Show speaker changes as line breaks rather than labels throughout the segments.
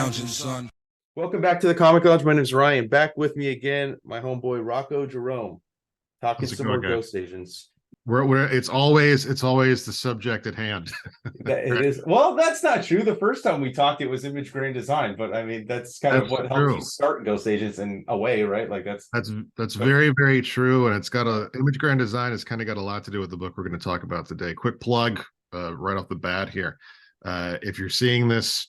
lounging, son.
Welcome back to the Comic Lounge. My name is Ryan. Back with me again, my homeboy Rocco Jerome, talking
How's it
some
going,
more
guys?
Ghost Agents.
It's always the subject at hand.
That it is. Well, that's not true. The first time we talked, it was Image Grand Design, but I mean, that's kind of
That's
what helped you
true.
start Ghost Agents in a way, right? Like
That's very, very true. And it's got Image Grand Design has kind of got a lot to do with the book we're going to talk about today. Quick plug right off the bat here. If you're seeing this,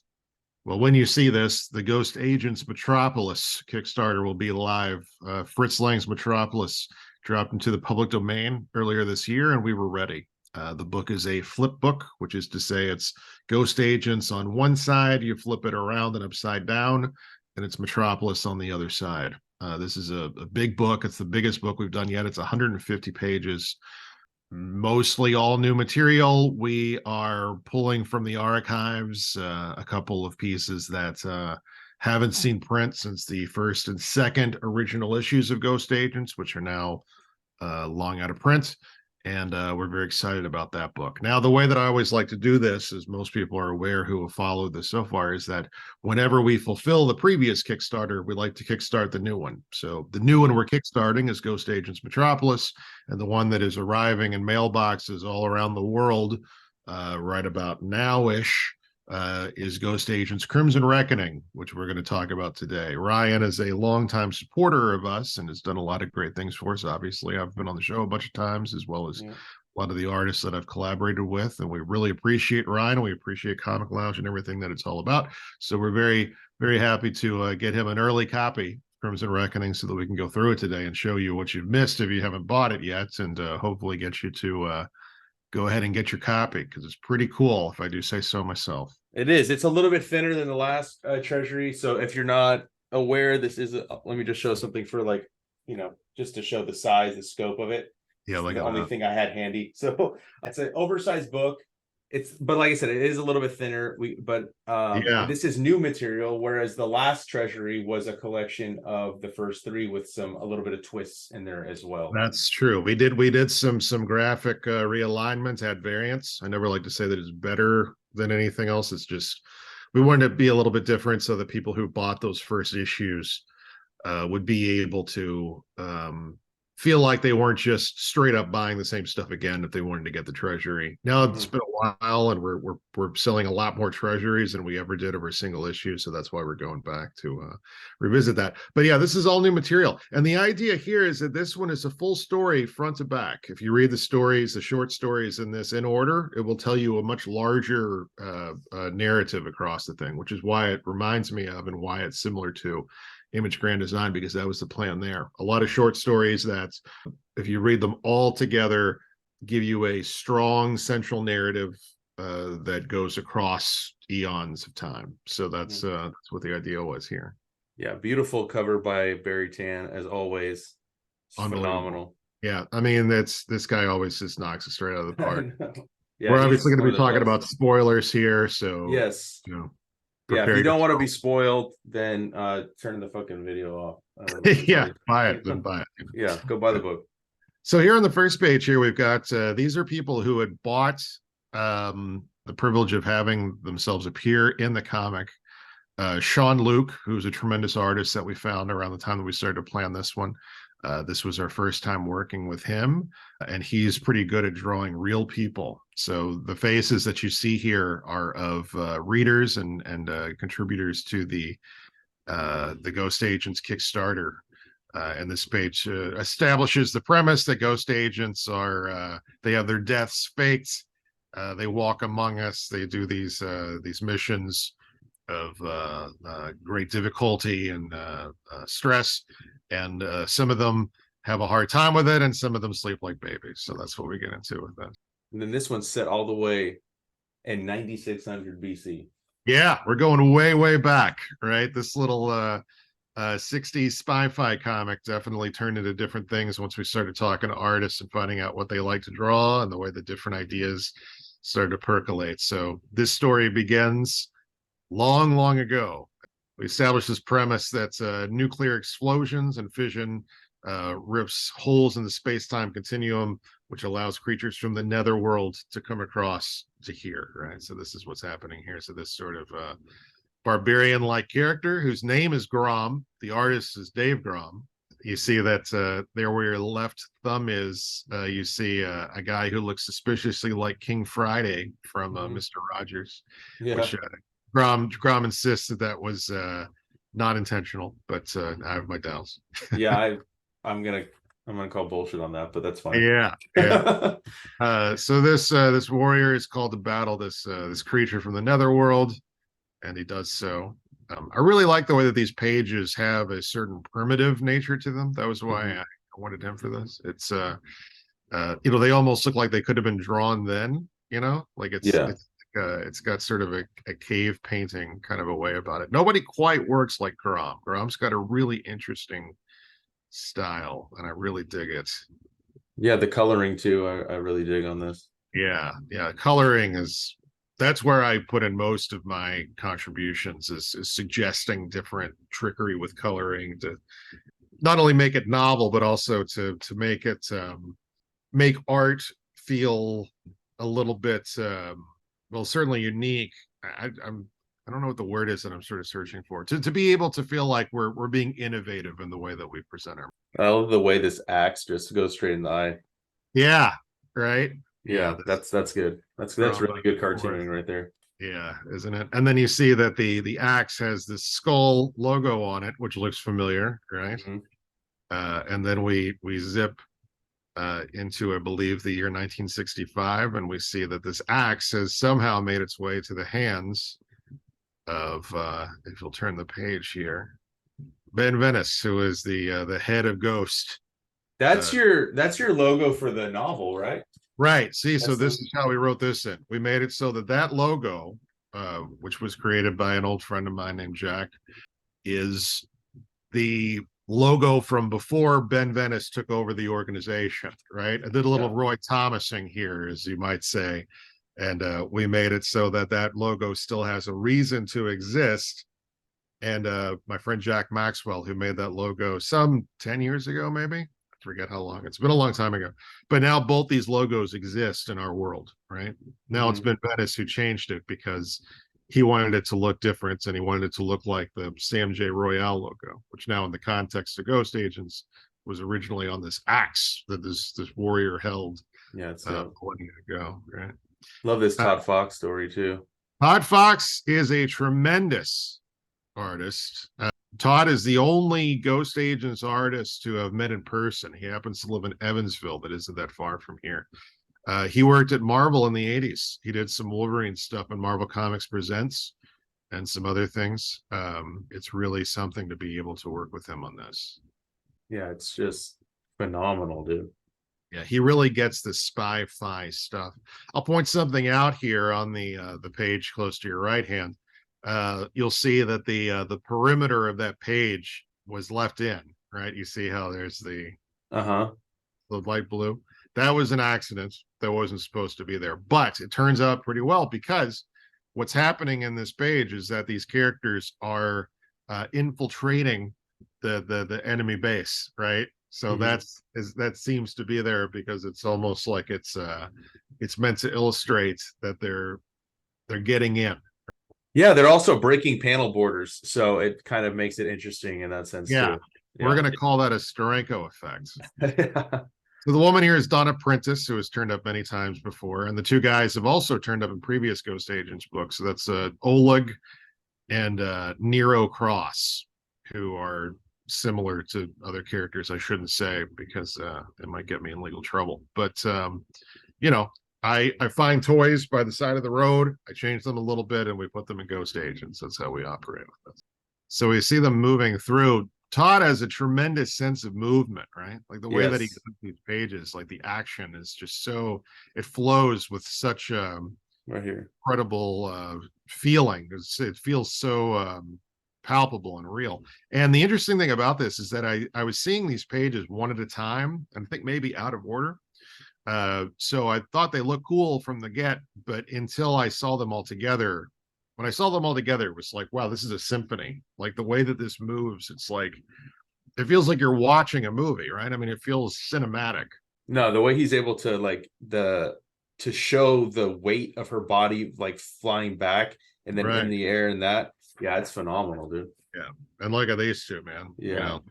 well, when you see this, the Ghost Agents Metropolis Kickstarter will be live. Fritz Lang's Metropolis dropped into the public domain earlier this year, and we were ready. The book is a flip book, which is to say it's Ghost Agents on one side, you flip it around and upside down, and it's Metropolis on the other side. This is a big book. It's the biggest book we've done yet. It's 150 pages, mostly all new material. We are pulling from the archives a couple of pieces that haven't seen print since the first and second original issues of Ghost Agents, which are now long out of print. And we're very excited about that book. Now, the way that I always like to do this, as most people are aware who have followed this so far, is that whenever we fulfill the previous Kickstarter, we like to kickstart the new one. So the new one we're kickstarting is Ghost Agents Metropolis, and the one that is arriving in mailboxes all around the world right about now-ish is Ghost Agents Crimson Reckoning, which we're going to talk about today. Ryan is a longtime supporter of us and has done a lot of great things for us. Obviously, I've been on the show a bunch of times, as well as a lot of the artists that I've collaborated with, and we really appreciate Ryan, and we appreciate Comic Lounge and everything that it's all about. So we're very, very happy to get him an early copy, Crimson Reckoning, so that we can go through it today and show you what you've missed if you haven't bought it yet, and hopefully get you to go ahead and get your copy, because it's pretty cool, if I do say so myself.
it is. It's a little bit thinner than the last Treasury. So if you're not aware, this is let me just show something for just to show the size, the scope of it.
Yeah, like
the only thing I had handy. So it's an oversized book. But like I said, it is a little bit thinner. This is new material, whereas the last Treasury was a collection of the first three with a little bit of twists in there as well.
That's true. We did some graphic realignments, had variants. I never like to say that it's better than anything else. It's just we wanted to be a little bit different so that people who bought those first issues would be able to feel like they weren't just straight up buying the same stuff again if they wanted to get the Treasury. Now it's been a while, and we're selling a lot more Treasuries than we ever did over a single issue, so that's why we're going back to revisit that. But yeah, this is all new material, and the idea here is that this one is a full story front to back. If you read the stories, the short stories in this in order, it will tell you a much larger narrative across the thing, which is why it reminds me of and why it's similar to Image Grand Design, because that was the plan there. A lot of short stories that, if you read them all together, give you a strong central narrative that goes across eons of time. So that's what the idea was here.
Yeah, beautiful cover by Barry Tan, as always. Phenomenal.
Yeah, I mean, this guy always just knocks it straight out of the park.
Yeah,
we're obviously going to be talking about spoilers here, so
yes.
Prepare
if you don't want to be spoiled, then turn the fucking video off.
Yeah, buy it, then buy it.
Yeah, go buy the book.
So here on the first page here, we've got these are people who had bought the privilege of having themselves appear in the comic. Sean Luke, who's a tremendous artist that we found around the time that we started to plan this one. This was our first time working with him, and he's pretty good at drawing real people. So the faces that you see here are of readers and contributors to the Ghost Agents Kickstarter. And this page establishes the premise that Ghost Agents are they have their deaths faked. They walk among us. They do these missions of great difficulty and stress, and some of them have a hard time with it, and some of them sleep like babies. So that's what we get into with that. And
then this one's set all the way in 9600 BC.
Yeah, we're going way back, right? This little 60s spy-fi comic definitely turned into different things once we started talking to artists and finding out what they like to draw and the way the different ideas started to percolate. So this story begins long ago. We established this premise that nuclear explosions and fission rips holes in the space-time continuum, which allows creatures from the netherworld to come across to here, right? So this is what's happening here. So this sort of barbarian-like character whose name is Grom. The artist is Dave Grom. You see that there where your left thumb is, you see a guy who looks suspiciously like King Friday from Mr. Rogers, which Grom insists that was not intentional, but I have my doubts.
Yeah, I'm gonna call bullshit on that, but that's fine.
Yeah. So this warrior is called to battle this creature from the netherworld, and he does so. I really like the way that these pages have a certain primitive nature to them. That was why I wanted him for this. It's they almost look like they could have been drawn then, like it's got sort of a cave painting kind of a way about it. Nobody quite works like Grom. Grom's got a really interesting style, and I really dig it.
Yeah, the coloring too, I really dig on this.
Yeah, coloring that's where I put in most of my contributions, is suggesting different trickery with coloring to not only make it novel, but also to make it make art feel a little bit certainly unique. I don't know what the word is that I'm sort of searching for, to be able to feel like we're being innovative in the way that we present our.
I love the way this axe just goes straight in the eye.
Yeah, right.
Yeah, that's good. That's really good cartooning right there.
Yeah, isn't it? And then you see that the axe has this skull logo on it, which looks familiar, right? And then we zip into, I believe, the year 1965, and we see that this axe has somehow made its way to the hands of, if you'll turn the page here, Ben Venice, who is the head of Ghost.
That's your logo for the novel, right?
Right. See, so this is how we wrote this in. We made it so that logo, which was created by an old friend of mine named Jack, is the logo from before Ben Venice took over the organization, right? I did a little Roy Thomasing here, as you might say, and we made it so that logo still has a reason to exist. And my friend Jack Maxwell, who made that logo some 10 years ago, maybe, forget how long. It's been a long time ago, but now both these logos exist in our world, right? Now it's Ben Venice who changed it because he wanted it to look different, and he wanted it to look like the Sam J. Royale logo, which now in the context of Ghost Agents was originally on this axe that this warrior held.
Yeah, it's
plenty ago, right?
Love this Todd Fox story too.
Todd Fox is a tremendous artist. Todd is the only Ghost Agents artist to have met in person. He happens to live in Evansville, that isn't that far from here. He worked at Marvel in the 80s. He did some Wolverine stuff in Marvel Comics Presents and some other things. It's really something to be able to work with him on this.
Yeah, it's just phenomenal, dude.
Yeah, he really gets the spy-fi stuff. I'll point something out here on the page close to your right hand. You'll see that the perimeter of that page was left in, right? You see how there's the light blue. That was an accident. That wasn't supposed to be there, but it turns out pretty well, because what's happening in this page is that these characters are infiltrating the enemy base, right? So that seems to be there because it's almost like it's meant to illustrate that they're getting in.
Yeah, they're also breaking panel borders, so it kind of makes it interesting in that sense too.
We're going to call that a Steranko effect. So the woman here is Donna Prentice, who has turned up many times before, and the two guys have also turned up in previous Ghost Agents books. So that's Oleg and Nero Cross, who are similar to other characters. I shouldn't say, because it might get me in legal trouble. But I find toys by the side of the road, I change them a little bit, and we put them in Ghost Agents. That's how we operate with this. So we see them moving through. Todd has a tremendous sense of movement, right? Like the way that he does these pages, like the action is just so, it flows with such right here incredible feeling. It feels so palpable and real. And the interesting thing about this is that I was seeing these pages one at a time, and I think maybe out of order. So I thought they looked cool from the get, but until I saw them all together, when I saw them all together, it was like, wow, this is a symphony. Like the way that this moves, it's like, it feels like you're watching a movie, right? I mean, it feels cinematic.
No, the way he's able to to show the weight of her body, like flying back and then in the air, and that Yeah, it's phenomenal, dude.
Yeah, and look at these two, man.
Yeah.
You know,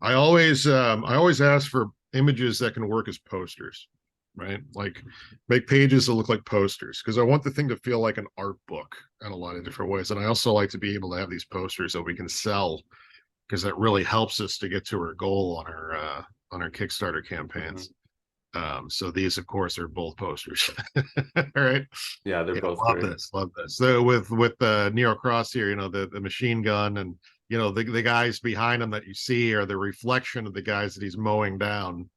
I always ask for images that can work as posters, right? Like make pages that look like posters because I want the thing to feel like an art book in a lot of different ways. And I also like to be able to have these posters that we can sell because that really helps us to get to our goal on our Kickstarter campaigns. So these, of course, are both posters. All right.
Yeah, they're
Yeah,
both
love
great.
this, love this. So with the Nero Cross here, you know, the machine gun and you know the guys behind him that you see are the reflection of the guys that he's mowing down,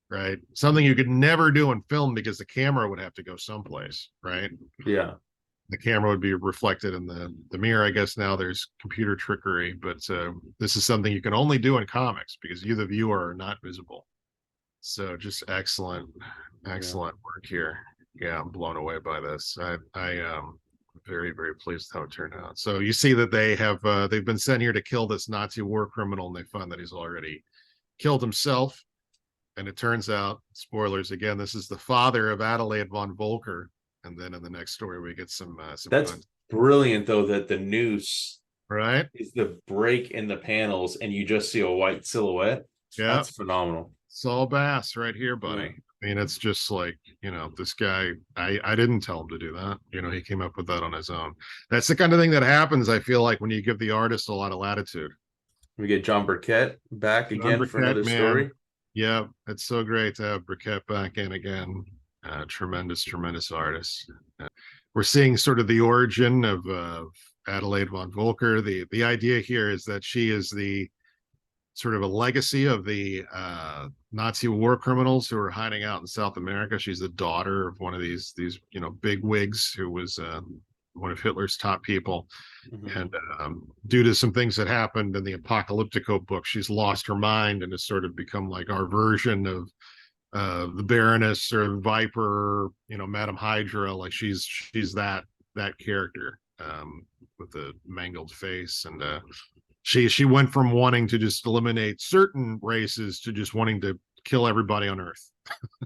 right? Something you could never do in film because the camera would have to go someplace, right?
Yeah.
The camera would be reflected in the mirror. I guess now there's computer trickery, but this is something you can only do in comics because you, the viewer, are not visible. So just excellent, excellent work here. Yeah, I'm blown away by this. I very, very pleased how it turned out. So you see that they have they've been sent here to kill this Nazi war criminal, and they find that he's already killed himself. And it turns out, spoilers again, this is the father of Adelaide von Volker. And then in the next story, we get some
That's
content.
brilliant, though, that the noose
Right?
is the break in the panels and you just see a white silhouette.
Yeah.
That's phenomenal.
Saul Bass right here, buddy.
Yeah.
I mean, it's just like, you know, this guy, I didn't tell him to do that. You know, he came up with that on his own. That's the kind of thing that happens, I feel like, when you give the artist a lot of latitude.
We get John Burkett back
John
again
Burkett,
for another
man.
story.
Yeah, it's so great to have Burkett back in again. Tremendous, tremendous artist. We're seeing sort of the origin of Adelaide von Volker. The idea here is that she is the sort of a legacy of the Nazi war criminals who are hiding out in South America. She's the daughter of one of these you know big wigs who was one of Hitler's top people, and due to some things that happened in the Apocalyptico book, she's lost her mind and has sort of become like our version of the Baroness or Viper, you know, Madame Hydra. Like she's that character with the mangled face and. She went from wanting to just eliminate certain races to just wanting to kill everybody on Earth.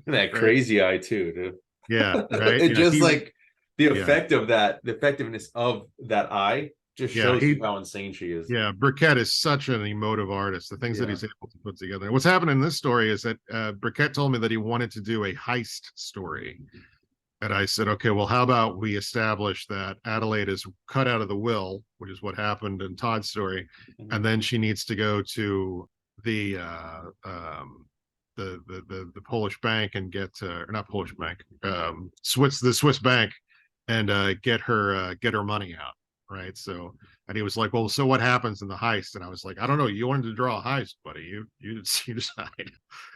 That right? Crazy eye too, dude.
Yeah, right.
It just like the effect of that, the effectiveness of that eye just shows you how insane she is.
Yeah, Burkett is such an emotive artist. The things that he's able to put together. What's happening in this story is that Burkett told me that he wanted to do a heist story. And I said, okay, well, how about we establish that Adelaide is cut out of the will, which is what happened in Todd's story, and then she needs to go to the Polish bank and get or not Polish bank, the Swiss bank, and get her money out, right? So, and he was like, well, so what happens in the heist? And I was like, I don't know. You wanted to draw a heist, buddy. You decide.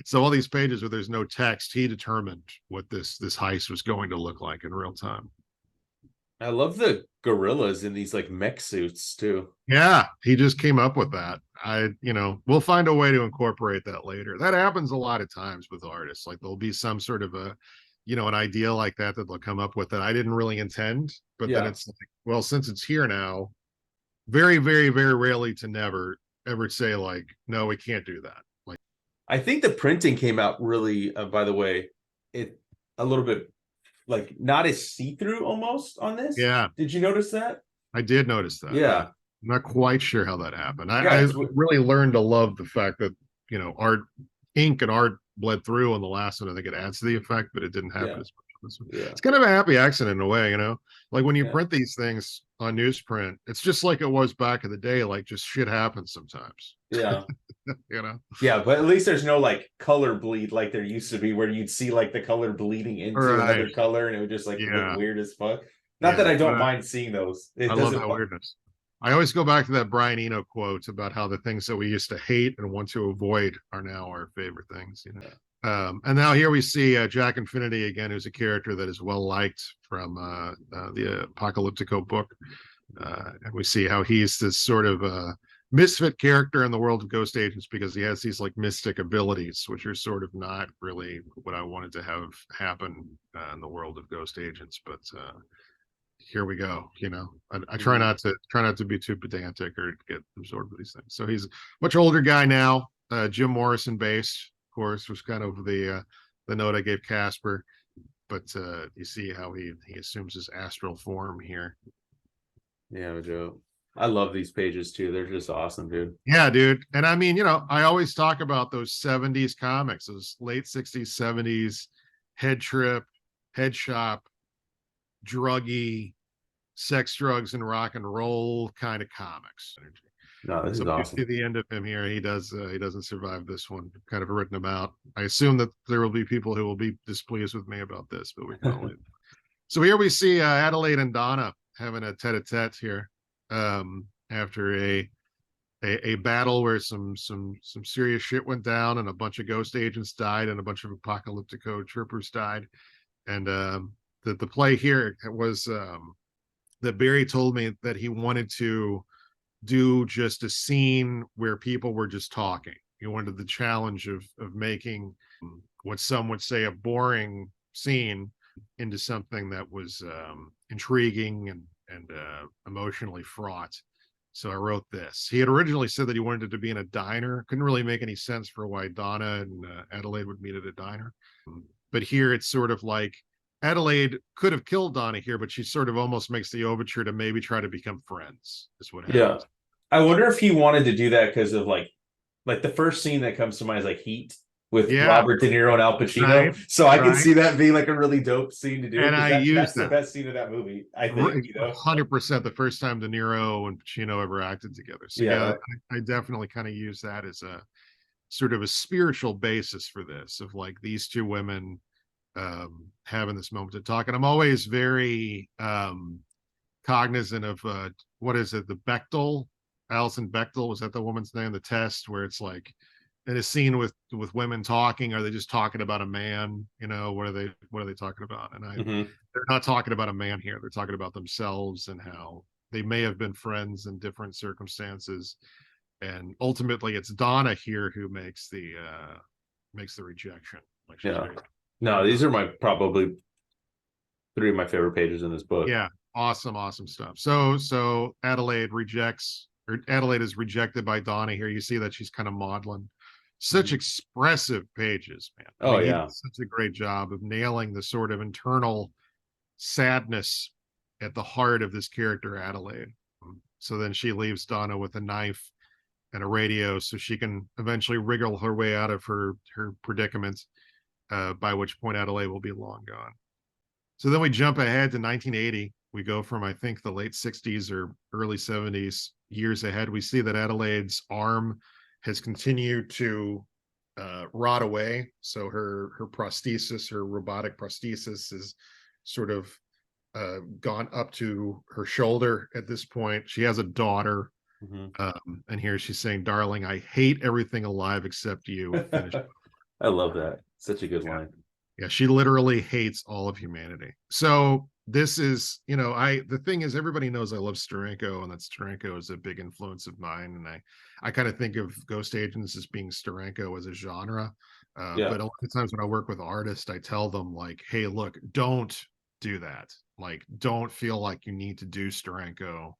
So all these pages where there's no text, he determined what this heist was going to look like in real time.
I love the gorillas in these like mech suits too.
Yeah, he just came up with that. We'll find a way to incorporate that later. That happens a lot of times with artists. Like there'll be some sort of an idea like that they'll come up with that I didn't really intend, but then it's like, well, since it's here now, very, very, very rarely to never ever say like, no, we can't do that. Like,
I think the printing came out really, by the way, it a little bit like not as see-through almost on this.
Yeah.
Did you notice that?
I did notice that.
Yeah.
I'm not quite sure how that happened. I really learned to love the fact that, ink and art bled through on the last one. I think it adds to the effect, but it didn't happen as much. It's kind of a happy accident in a way, like when you print these things on newsprint, it's just like it was back in the day, like just shit happens sometimes.
Yeah.
Yeah,
but at least there's no like color bleed like there used to be where you'd see like the color bleeding into another color and it would just like look weird as fuck. Not that I don't mind seeing those. I love that
weirdness. I always go back to that Brian Eno quote about how the things that we used to hate and want to avoid are now our favorite things, And now here we see Jack Infinity again, who's a character that is well liked from the Apocalyptico book. And we see how he's this sort of misfit character in the world of Ghost Agents because he has these like mystic abilities, which are sort of not really what I wanted to have happen in the world of Ghost Agents. But here we go. I try not to be too pedantic or get absorbed with these things. So he's a much older guy now, Jim Morrison based. Course was kind of the note I gave Casper, but you see how he assumes his astral form here.
Yeah, Joe. I love these pages too. They're just awesome, dude.
Yeah, dude. And I mean, I always talk about those 70s comics, those late 60s, 70s, Head Trip, Head Shop, druggy, sex, drugs, and rock and roll kind of comics.
No, this
So
is
you
awesome.
see the end of him here. He doesn't survive this one. Kind of written him out. I assume that there will be people who will be displeased with me about this, but we can only. So here we see Adelaide and Donna having a tete-a-tete here, after a battle where some serious shit went down and a bunch of ghost agents died and a bunch of Apocalyptico troopers died. And the play here was that Barry told me that he wanted to do just a scene where people were just talking. He wanted the challenge of making what some would say a boring scene into something that was intriguing and emotionally fraught. So I wrote this. He had originally said that he wanted it to be in a diner. Couldn't really make any sense for why Donna and Adelaide would meet at a diner. But here it's sort of like Adelaide could have killed Donna here, but she sort of almost makes the overture to maybe try to become friends, is what happens.
Yeah. I wonder if he wanted to do that because of like the first scene that comes to mind is like Heat with Robert De Niro and Al Pacino. Right, so I can see that being like a really dope scene to do.
And
that's the best scene of that movie, I think.
100% the first time De Niro and Pacino ever acted together. So yeah, I definitely kind of use that as a sort of a spiritual basis for this, of like these two women having this moment to talk. And I'm always very cognizant of what is it, the Bechdel, Alison Bechdel, was that the woman's name? The test where it's like in a scene with women talking, are they just talking about a man? What are they talking about? And they're not talking about a man here. They're talking about themselves and how they may have been friends in different circumstances. And ultimately it's Donna here who makes the rejection. Like
no, these are probably 3 of my favorite pages in this book.
Yeah, awesome stuff. So Adelaide is rejected by Donna here. You see that she's kind of maudlin. Such expressive pages, man.
Oh, yeah.
He did such a great job of nailing the sort of internal sadness at the heart of this character, Adelaide. So then she leaves Donna with a knife and a radio so she can eventually wriggle her way out of her predicament, by which point Adelaide will be long gone. So then we jump ahead to 1980. We go from, I think, the late 60s or early 70s, years ahead. We see that Adelaide's arm has continued to rot away. So her prosthesis, her robotic prosthesis, is sort of gone up to her shoulder at this point. She has a daughter. And here she's saying, "Darling, I hate everything alive except you."
I love that. Such a good line.
Yeah, she literally hates all of humanity. So this is, the thing is, everybody knows I love Steranko, and that Steranko is a big influence of mine. And I kind of think of Ghost Agents as being Steranko as a genre. But a lot of times when I work with artists, I tell them like, hey, look, don't do that. Like, don't feel like you need to do Steranko.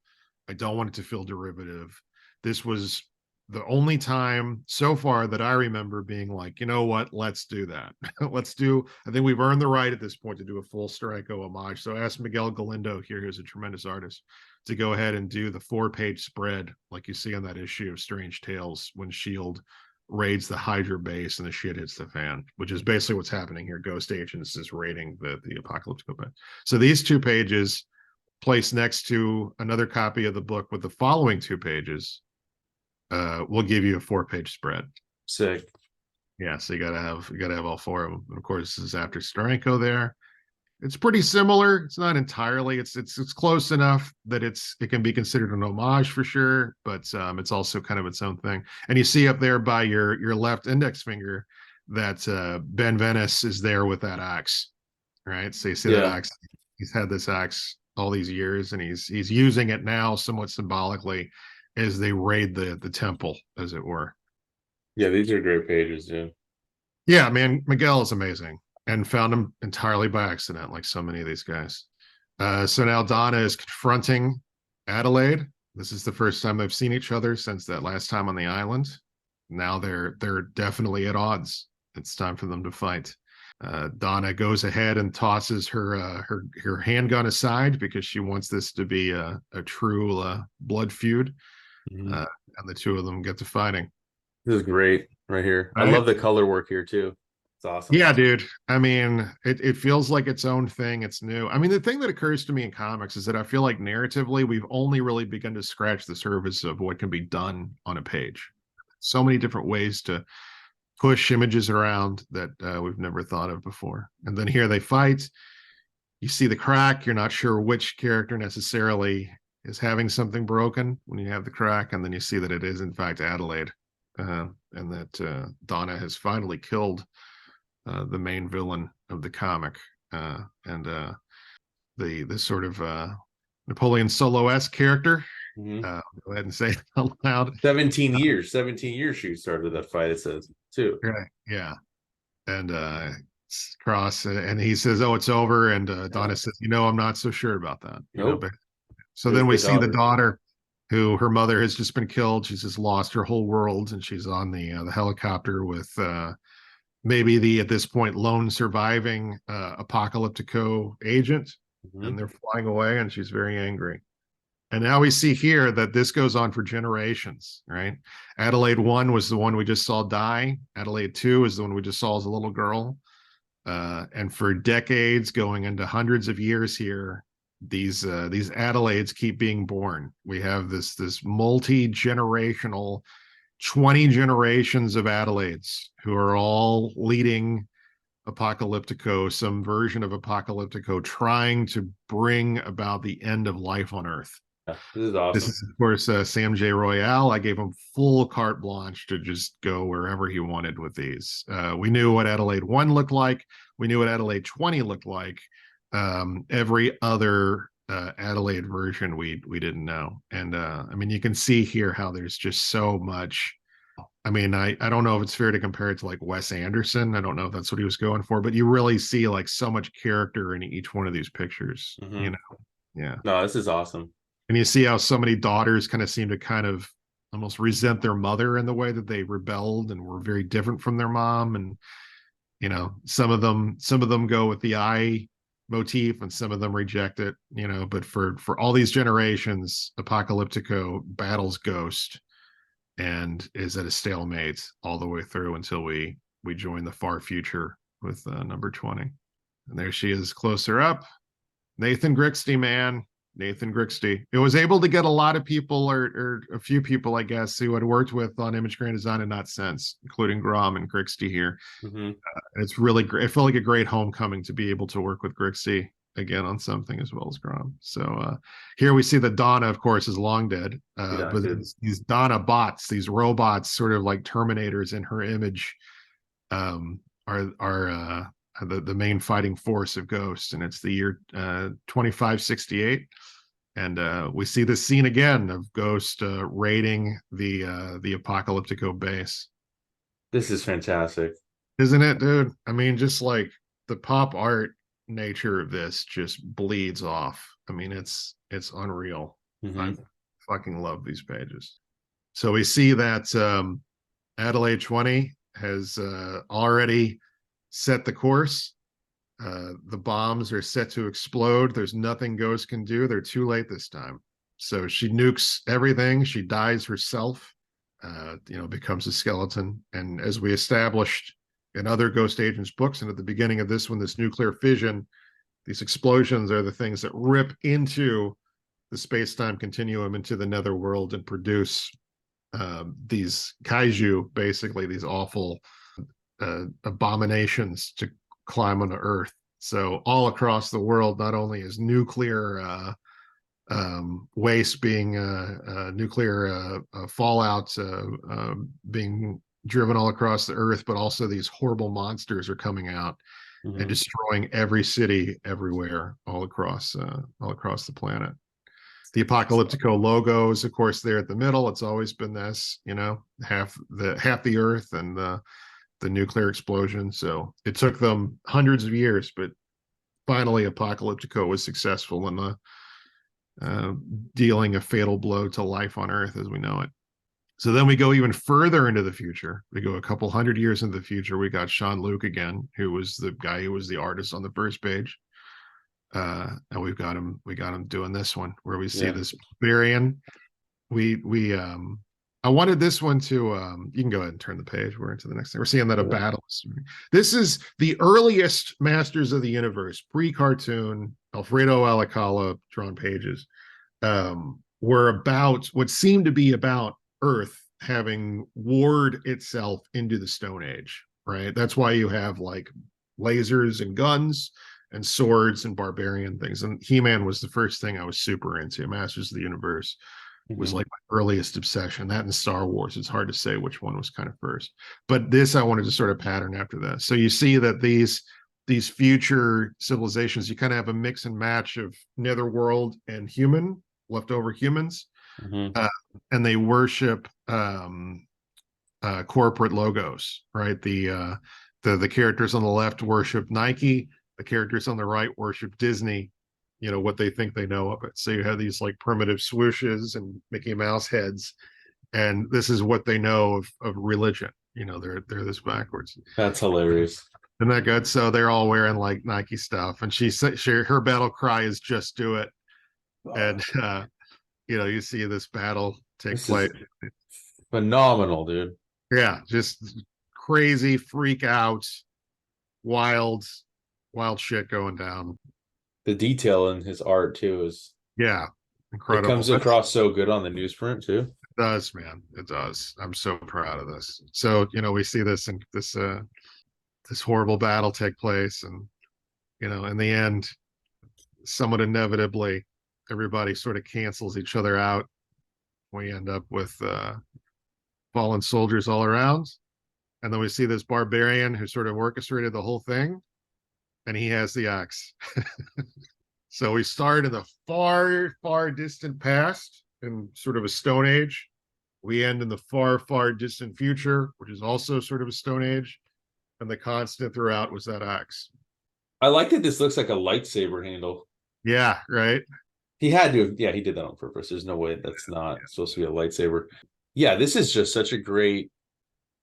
I don't want it to feel derivative. This was the only time so far that I remember being like, you know what, let's do that. I think we've earned the right at this point to do a full Steranko homage. So I asked Miguel Galindo here, who's a tremendous artist, to go ahead and do the 4-page spread like you see on that issue of Strange Tales when S.H.I.E.L.D. raids the Hydra base and the shit hits the fan, which is basically what's happening here. Ghost Agents is raiding the Apocalyptico base. So these 2 pages placed next to another copy of the book with the following 2 pages will give you a 4-page spread.
Sick.
Yeah, so you gotta have all 4 of them. And of course, this is after Steranko there. It's pretty similar. It's not entirely. It's close enough that it can be considered an homage for sure, but it's also kind of its own thing. And you see up there by your left index finger that Ben Venice is there with that axe, right? So you see that axe. He's had this axe all these years, and he's using it now somewhat symbolically as they raid the temple, as it were.
Yeah, these are great pages, dude.
Yeah, man, Miguel is amazing, and found him entirely by accident, like so many of these guys. So now Donna is confronting Adelaide. This is the first time they've seen each other since that last time on the island. Now they're definitely at odds. It's time for them to fight. Donna goes ahead and tosses her handgun aside because she wants this to be a true blood feud,
Mhm.
and the two of them get to fighting.
This is great right here. I
Right?
love the color work here too. It's awesome.
Yeah, dude. I mean, it feels like its own thing. It's new. I mean, the thing that occurs to me in comics is that I feel like narratively, we've only really begun to scratch the surface of what can be done on a page. So many different ways to push images around that we've never thought of before. And then here they fight. You see the crack. You're not sure which character necessarily is having something broken when you have the crack, and then you see that it is in fact Adelaide, and that Donna has finally killed the main villain of the comic, and the sort of Napoleon Solo-esque character.
Mhm.
Go ahead and say it out loud.
17 years she started that fight, it says too.
Right. Yeah. And Cross, and he says, "Oh, it's over." And
Yeah.
Donna says, "I'm not so sure about that."
Nope.
But so
It was
then we
the
see the
daughter.
daughter, who her mother has just been killed. She's just lost her whole world, and she's on the helicopter with maybe the at this point lone surviving Apocalyptico agent,
Mhm.
and they're flying away, and she's very angry. And now we see here that this goes on for generations, right? Adelaide 1 was the one we just saw die. Adelaide 2 is the one we just saw as a little girl. And for decades, going into hundreds of years here, these Adelaides keep being born. We have this multi-generational 20 generations of Adelaides who are all leading Apocalyptico, some version of Apocalyptico, trying to bring about the end of life on Earth.
Yeah, this is
This
awesome.
is, of course, Sam J. Royale. I gave him full carte blanche to just go wherever he wanted with these. We knew what Adelaide 1 looked like. We knew what Adelaide 20 looked like. Every other Adelaide version we didn't know. And I mean, you can see here how there's just so much. I mean, I don't know if it's fair to compare it to like Wes Anderson. I don't know if that's what he was going for, but you really see like so much character in each one of these pictures,
Mhm.
Yeah.
No, this is awesome.
And you see how so many daughters kind of seem to kind of almost resent their mother in the way that they rebelled and were very different from their mom. And some of them go with the eye motif, and some of them reject it. But for all these generations, Apocalyptico battles Ghost and is at a stalemate all the way through until we join the far future with number 20. And there she is closer up. Nathan Grixty, man. Nathan Grixty. It was able to get a lot of people, or a few people, I guess, who had worked with on Image Grand Design and not since, including Grom and Grixty here.
Mhm.
And it's really great. It felt like a great homecoming to be able to work with Grixty again on something as well as Grom. So here we see that Donna, of course, is long dead.
Yeah,
But
dude.
these Donna bots, these robots, sort of like Terminators in her image, are the main fighting force of Ghost, and it's the year 2568. And we see this scene again of Ghost raiding the Apocalyptico base.
This is fantastic.
Isn't it, dude? I mean, just like the pop art nature of this just bleeds off. I mean, it's unreal. I
Mhm.
fucking love these pages. So we see that Adelaide 20 has already set the course. The bombs are set to explode. There's nothing Ghost can do. They're too late this time. So she nukes everything. She dies herself, becomes a skeleton. And as we established in other Ghost Agents books, and at the beginning of this one, this nuclear fission, these explosions are the things that rip into the space-time continuum, into the netherworld, and produce these kaiju, basically these awful abominations to climb onto Earth. So all across the world, not only is nuclear waste being nuclear fallout being driven all across the Earth, but also these horrible monsters are coming out and
Mhm.
destroying every city everywhere all across the planet. The Apocalyptico logo is, of course, there at the middle. It's always been this, half the Earth and the nuclear explosion. So it took them hundreds of years, but finally Apocalyptico was successful in dealing a fatal blow to life on Earth as we know it. So then we go even further into the future. We go a couple hundred years into the future. We got Sean Luke again, who was the guy who was the artist on the first page. And we got him doing this one where we see this barbarian. I wanted this one to you can go ahead and turn the page. We're into the next thing. We're seeing that a battle. This is the earliest Masters of the Universe, pre-cartoon, Alfredo Alcala drawn pages. Were about what seemed to be about Earth having warred itself into the Stone Age, right? That's why you have like lasers and guns and swords and barbarian things. And He-Man was the first thing I was super into. Masters of the Universe was like my earliest obsession. That and Star Wars. It's hard to say which one was kind of first. But this I wanted to sort of pattern after that. So you see that these future civilizations, you kind of have a mix and match of netherworld and human, leftover humans. And they worship corporate logos, right? The characters on the left worship Nike, the characters on the right worship Disney, you know, what they think they know of it. So you have these like primitive swooshes and Mickey Mouse heads, and this is what they know of religion. You know, they're this backwards.
That's hilarious.
Isn't that good? So they're all wearing like Nike stuff, and her battle cry is "Just do it," and you know, you see this battle take place.
Phenomenal, dude.
Yeah, just crazy, freak out, wild shit going down.
The detail in his art too is
incredible.
It comes across so good on the newsprint too.
It does, man. It does. I'm so proud of this. So, you know, we see this and this horrible battle take place, and you know, in the end, somewhat inevitably, everybody sort of cancels each other out. We end up with fallen soldiers all around, and then we see this barbarian who sort of orchestrated the whole thing, and he has the axe. So we start in the far distant past in sort of a Stone Age. We end in the far distant future, which is also sort of a Stone Age, and the constant throughout was that axe.
I like that this looks like a lightsaber handle.
Yeah, right.
He had to. Yeah, he did that on purpose. There's no way that's not supposed to be a lightsaber. Yeah, this is just such a great.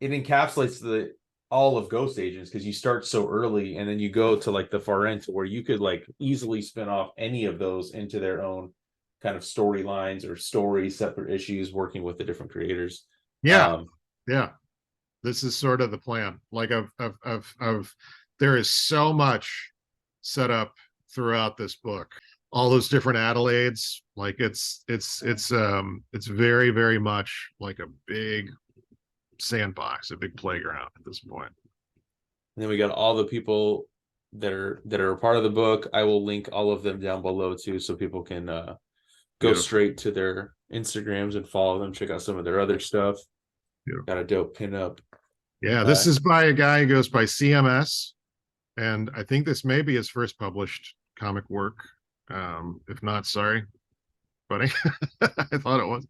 It encapsulates all of Ghost Agents, because you start so early and then you go to like the far end to where you could like easily spin off any of those into their own kind of storylines or stories, separate issues, working with the different creators.
Yeah. This is sort of the plan. Like there is so much set up throughout this book. All those different Adelaides, like it's very, very much like a big sandbox, a big playground at this point.
And then we got all the people that are a part of the book. I will link all of them down below too, so people can go straight to their Instagrams and follow them, check out some of their other stuff. Got a dope pinup.
Yeah, this is by a guy who goes by CMS, and I think this may be his first published comic work. If not, sorry, buddy. I thought it was.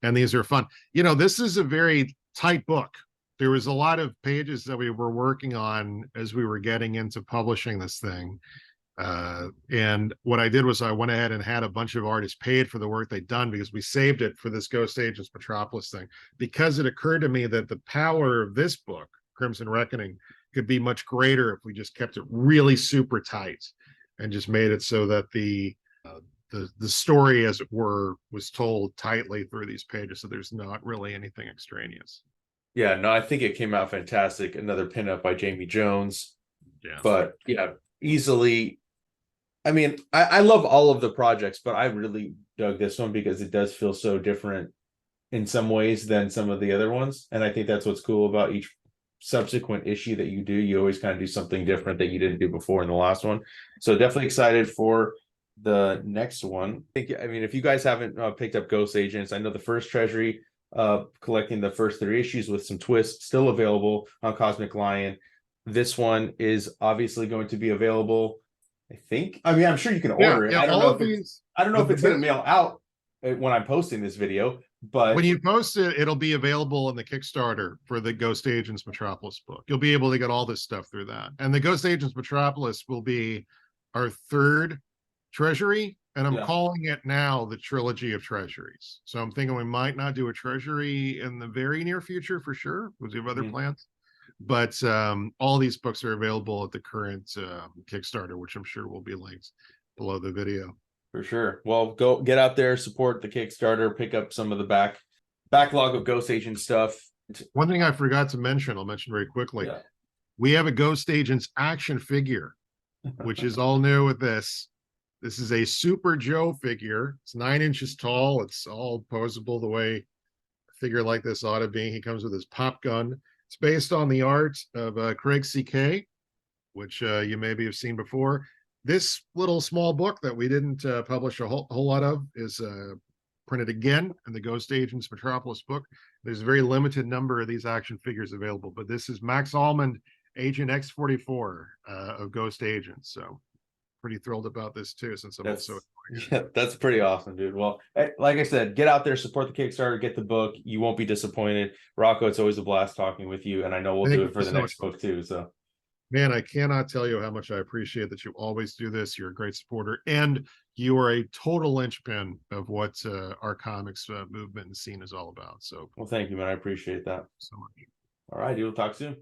And these are fun. You know, this is a very tight book. There was a lot of pages that we were working on as we were getting into publishing this thing. And what I did was I went ahead and had a bunch of artists paid for the work they'd done, because we saved it for this Ghost Agents Metropolis thing, because it occurred to me that the power of this book, Crimson Reckoning, could be much greater if we just kept it really super tight and just made it so that the story, as it were, was told tightly through these pages, so there's not really anything extraneous.
Yeah, no, I think it came out fantastic. Another pinup by Jamie Jones. Yeah. But yeah, easily. I mean, I love all of the projects, but I really dug this one because it does feel so different in some ways than some of the other ones. And I think that's what's cool about each subsequent issue that you do. You always kind of do something different that you didn't do before in the last one. So definitely excited for the next one. I mean, if you guys haven't picked up Ghost Agents, I know the first Treasury collecting the first 3 issues with some twists still available on Cosmic Lion. This one is obviously going to be available, I think. I mean, I'm sure you can order it. I don't know if it's going to mail out when I'm posting this video, but
when you post it, it'll be available in the Kickstarter for the Ghost Agents Metropolis book. You'll be able to get all this stuff through that. And the Ghost Agents Metropolis will be our 3rd Treasury and I'm
Yeah.
calling it now the Trilogy of Treasuries. So I'm thinking we might not do a treasury in the very near future for sure, because we have other plans. But all these books are available at the current Kickstarter, which I'm sure will be linked below the video.
For sure. Well, go get out there, support the Kickstarter, pick up some of the backlog of Ghost Agent stuff.
One thing I forgot to mention, I'll mention very quickly.
Yeah.
We have a Ghost Agents action figure, which is all new with this. This is a Super Joe figure. It's 9 inches tall. It's all posable the way a figure like this ought to be. He comes with his pop gun. It's based on the art of Craig C.K., which you maybe have seen before. This little small book that we didn't publish a whole lot of is printed again in the Ghost Agents Metropolis book. There's a very limited number of these action figures available, but this is Max Almond, Agent X-44 of Ghost Agents. So pretty thrilled about this too, since I'm
that's pretty awesome, dude. Well, like I said, get out there, support the Kickstarter, get the book. You won't be disappointed. Rocco, it's always a blast talking with you, and I know we'll do it for the next book too. So,
man, I cannot tell you how much I appreciate that you always do this. You're a great supporter, and you are a total linchpin of what our comics movement and scene is all about. So,
well, thank you, man. I appreciate that
so much.
All right, dude. We'll talk soon.